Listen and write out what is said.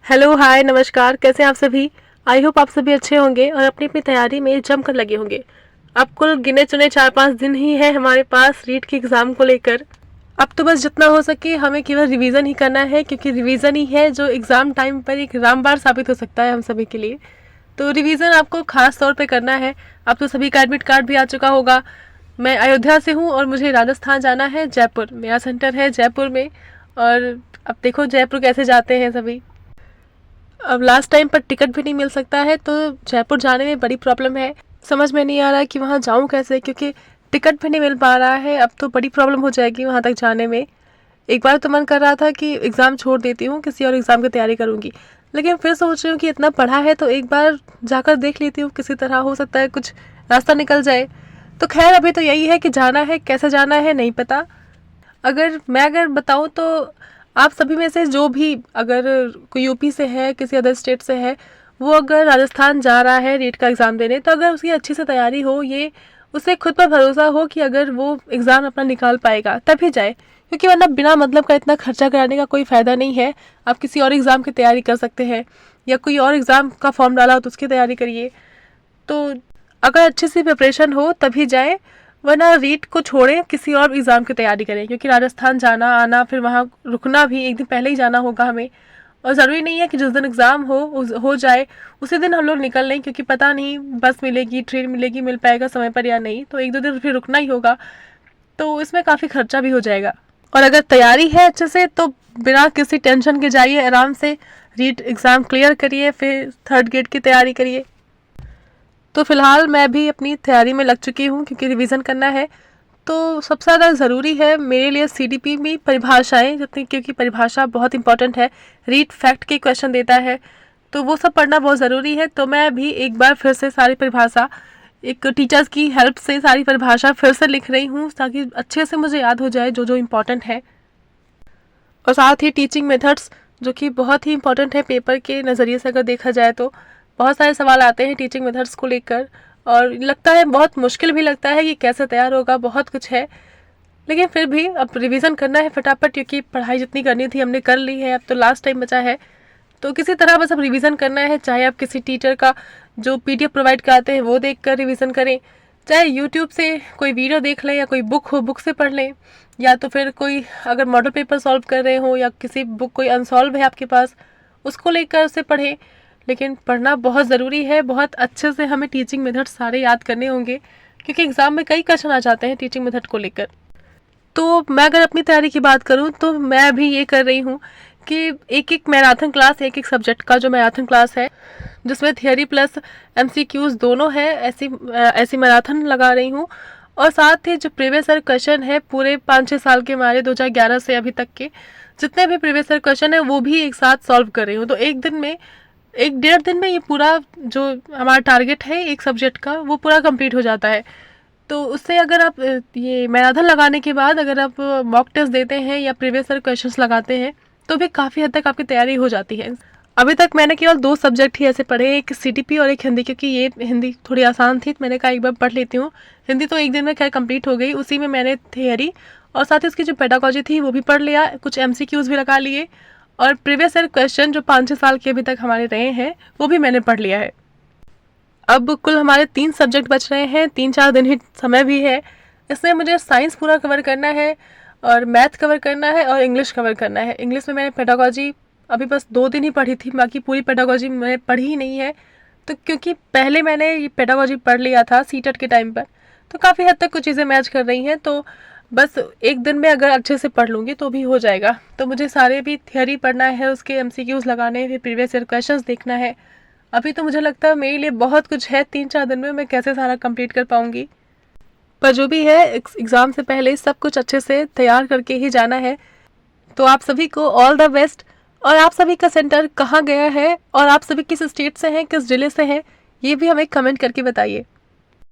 Hello, हाय, नमस्कार। कैसे हैं आप सभी? आई होप आप सभी अच्छे होंगे और अपनी अपनी तैयारी में जमकर लगे होंगे। अब कुल गिने चुने 4-5 दिन ही है हमारे पास रीट के एग्ज़ाम को लेकर। अब तो बस जितना हो सके हमें केवल रिवीजन ही करना है, क्योंकि रिवीजन ही है जो एग्ज़ाम टाइम पर एक रामबाण साबित हो सकता है हम सभी के लिए। तो रिवीजन आपको खास तौर पे करना है। अब तो सभी का एडमिट कार्ड भी आ चुका होगा। मैं अयोध्या से हूँ और मुझे राजस्थान जाना है, जयपुर। मेरा सेंटर है जयपुर में। और अब देखो जयपुर कैसे जाते हैं सभी। अब लास्ट टाइम पर टिकट भी नहीं मिल सकता है, तो जयपुर जाने में बड़ी प्रॉब्लम है। समझ में नहीं आ रहा है कि वहाँ जाऊँ कैसे, क्योंकि टिकट भी नहीं मिल पा रहा है। अब तो बड़ी प्रॉब्लम हो जाएगी वहाँ तक जाने में। एक बार तो मन कर रहा था कि एग्ज़ाम छोड़ देती हूँ, किसी और एग्ज़ाम की तैयारी करूँगी, लेकिन फिर सोच रही हूँ कि इतना पढ़ा है तो एक बार जाकर देख लेती हूँ, किसी तरह हो सकता है कुछ रास्ता निकल जाए। तो खैर अभी तो यही है कि जाना है, कैसे जाना है नहीं पता। अगर बताऊँ तो आप सभी में से जो भी अगर कोई यूपी से है, किसी अदर स्टेट से है, वो अगर राजस्थान जा रहा है नीट का एग्ज़ाम देने, तो अगर उसकी अच्छी से तैयारी हो, ये उसे खुद पर भरोसा हो कि अगर वो एग्ज़ाम अपना निकाल पाएगा तभी जाए, क्योंकि वरना बिना मतलब का इतना खर्चा कराने का कोई फ़ायदा नहीं है। आप किसी और एग्ज़ाम की तैयारी कर सकते हैं, या कोई और एग्ज़ाम का फॉर्म डाला हो तो उसकी तैयारी करिए। तो अगर अच्छी सी प्रिपरेशन हो तभी जाए, वरना रीट को छोड़ें, किसी और एग्ज़ाम की तैयारी करें, क्योंकि राजस्थान जाना आना, फिर वहाँ रुकना भी एक दिन पहले ही जाना होगा हमें। और ज़रूरी नहीं है कि जिस दिन एग्ज़ाम हो जाए उसी दिन हम लोग निकल लें, क्योंकि पता नहीं बस मिलेगी, ट्रेन मिलेगी, मिल पाएगा समय पर या नहीं। तो 1-2 दिन फिर रुकना ही होगा, तो इसमें काफ़ी खर्चा भी हो जाएगा। और अगर तैयारी है अच्छे से तो बिना किसी टेंशन के जाइए, आराम से रीट एग्ज़ाम क्लियर करिए, फिर थर्ड ग्रेड की तैयारी करिए। तो फ़िलहाल मैं भी अपनी तैयारी में लग चुकी हूँ, क्योंकि रिवीजन करना है। तो सबसे ज़्यादा ज़रूरी है मेरे लिए सीडीपी में परिभाषाएं, जितनी, क्योंकि परिभाषा बहुत इंपॉर्टेंट है। रीड फैक्ट के क्वेश्चन देता है, तो वो सब पढ़ना बहुत ज़रूरी है। तो मैं भी एक बार फिर से सारी परिभाषा, एक टीचर्स की हेल्प से सारी परिभाषा फिर से लिख रही हूँ, ताकि अच्छे से मुझे याद हो जाए जो जो इम्पोर्टेंट है। और साथ ही टीचिंग मेथड्स, जो कि बहुत ही इंपॉर्टेंट है पेपर के नज़रिए से अगर देखा जाए तो। बहुत सारे सवाल आते हैं टीचिंग मेथड्स को लेकर, और लगता है बहुत मुश्किल भी लगता है कि कैसे तैयार होगा, बहुत कुछ है। लेकिन फिर भी अब रिवीजन करना है फटाफट, क्योंकि पढ़ाई जितनी करनी थी हमने कर ली है, अब तो लास्ट टाइम बचा है। तो किसी तरह बस अब रिवीजन करना है, चाहे आप किसी टीचर का जो पीडीएफ प्रोवाइड कराते हैं वो देख कर रिविज़न करें, चाहे यूट्यूब से कोई वीडियो देख लें, या कोई बुक हो बुक से पढ़ लें, या तो फिर कोई अगर मॉडल पेपर सॉल्व कर रहे हो या किसी बुक कोई अनसॉल्व है आपके पास, उसको लेकर उसे पढ़ें। लेकिन पढ़ना बहुत ज़रूरी है, बहुत अच्छे से हमें टीचिंग मेथड सारे याद करने होंगे, क्योंकि एग्ज़ाम में कई क्वेश्चन आ जाते हैं टीचिंग मेथड को लेकर। तो मैं अगर अपनी तैयारी की बात करूं तो मैं अभी ये कर रही हूं कि एक एक मैराथन क्लास, एक एक सब्जेक्ट का जो मैराथन क्लास है, जिसमें थियोरी प्लस एमसीक्यूज दोनों है, ऐसी मैराथन लगा रही हूँ। और साथ ही जो प्रीवियस ईयर क्वेश्चन है पूरे 5-6 साल के, हमारे 2011 से अभी तक के जितने भी प्रीवियस ईयर क्वेश्चन है वो भी एक साथ सॉल्व कर रही हूँ। तो एक दिन में, 1-1.5 दिन में ये पूरा जो हमारा टारगेट है एक सब्जेक्ट का, वो पूरा कंप्लीट हो जाता है। तो उससे अगर आप ये मैराथन लगाने के बाद अगर आप मॉक टेस्ट देते हैं या प्रीवियस ईयर क्वेश्चंस लगाते हैं, तो भी काफ़ी हद तक आपकी तैयारी हो जाती है। अभी तक मैंने केवल 2 सब्जेक्ट ही ऐसे पढ़े, एक सीटीपी और एक हिंदी, क्योंकि ये हिंदी थोड़ी आसान थी, तो मैंने कहा एक बार पढ़ लेती हूँ। हिंदी तो एक दिन में खैर कंप्लीट हो गई, उसी में मैंने थियरी और साथ ही उसकी जो पेडागोजी थी वो भी पढ़ लिया, कुछ एमसीक्यूज भी लगा लिए, और प्रीवियस ईयर क्वेश्चन जो 5-6 साल के अभी तक हमारे रहे हैं वो भी मैंने पढ़ लिया है। अब कुल हमारे 3 सब्जेक्ट बच रहे हैं, 3-4 दिन ही समय भी है। इसमें मुझे साइंस पूरा कवर करना है, और मैथ कवर करना है, और इंग्लिश कवर करना है। इंग्लिश में मैंने पेडागोजी अभी बस 2 दिन ही पढ़ी थी, बाकी पूरी पेडागोजी मैंने पढ़ी ही नहीं है। तो क्योंकि पहले मैंने ये पेडागोजी पढ़ लिया था सीटेट के टाइम पर, तो काफ़ी हद तक कुछ चीज़ें मैच कर रही हैं। तो बस एक दिन में अगर अच्छे से पढ़ लूँगी तो भी हो जाएगा। तो मुझे सारे भी थियरी पढ़ना है, उसके एमसीक्यूज लगाने हैं, फिर प्रीवियस ईयर क्वेश्चंस देखना है। अभी तो मुझे लगता है मेरे लिए बहुत कुछ है, 3-4 दिन में मैं कैसे सारा कंप्लीट कर पाऊंगी। पर जो भी है, एग्ज़ाम से पहले सब कुछ अच्छे से तैयार करके ही जाना है। तो आप सभी को ऑल द बेस्ट। और आप सभी का सेंटर कहाँ गया है, और आप सभी किस स्टेट से हैं, किस जिले से हैं, ये भी हमें कमेंट करके बताइए।